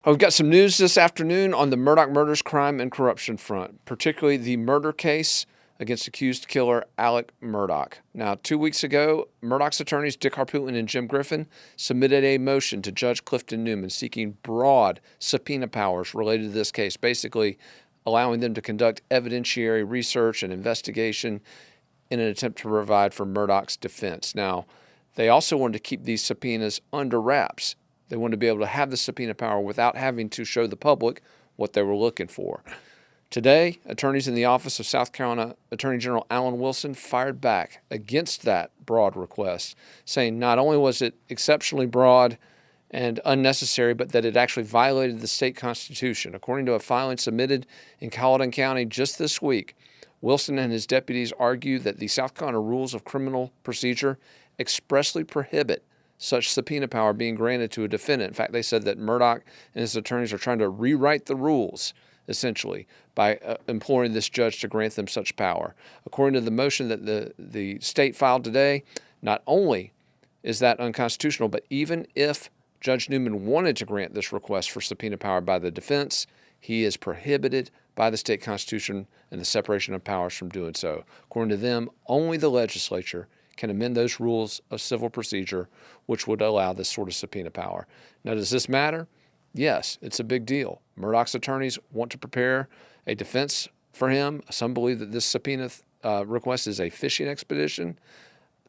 We've got some news this afternoon on the Murdaugh murders, crime, and corruption front, particularly the murder case against accused killer Alec Murdaugh. Now, 2 weeks ago, Murdaugh's attorneys Dick Harpootlian and Jim Griffin submitted a motion to Judge Clifton Newman seeking broad subpoena powers related to this case, basically allowing them to conduct evidentiary research and investigation in an attempt to provide for Murdaugh's defense. Now, they also wanted to keep these subpoenas under wraps. They wanted to be able to have the subpoena power without having to show the public what they were looking for. Today, attorneys in the office of South Carolina Attorney General Alan Wilson fired back against that broad request, saying not only was it exceptionally broad and unnecessary, but that it actually violated the state constitution. According to a filing submitted in Colleton County just this week, Wilson and his deputies argue that the South Carolina Rules of Criminal Procedure expressly prohibit such subpoena power being granted to a defendant. In fact, they said that Murdaugh and his attorneys are trying to rewrite the rules, essentially, by imploring this judge to grant them such power. According to the motion that the state filed today, not only is that unconstitutional, but even if Judge Newman wanted to grant this request for subpoena power by the defense, he is prohibited by the state constitution and the separation of powers from doing so. According to them, only the legislature can amend those rules of civil procedure, which would allow this sort of subpoena power. Now, does this matter? Yes, it's a big deal. Murdaugh's attorneys want to prepare a defense for him. Some believe that this subpoena request is a fishing expedition.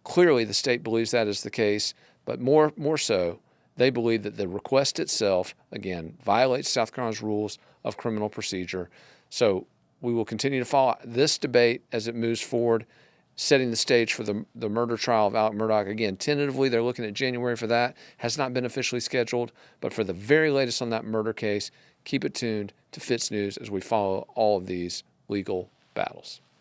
Clearly, the state believes that is the case, but more so, they believe that the request itself, again, violates South Carolina's rules of criminal procedure. So we will continue to follow this debate as it moves forward, setting the stage for the murder trial of Alec Murdaugh. Again, tentatively, they're looking at January for that. Has not been officially scheduled, but for the very latest on that murder case, keep it tuned to FITSNews as we follow all of these legal battles.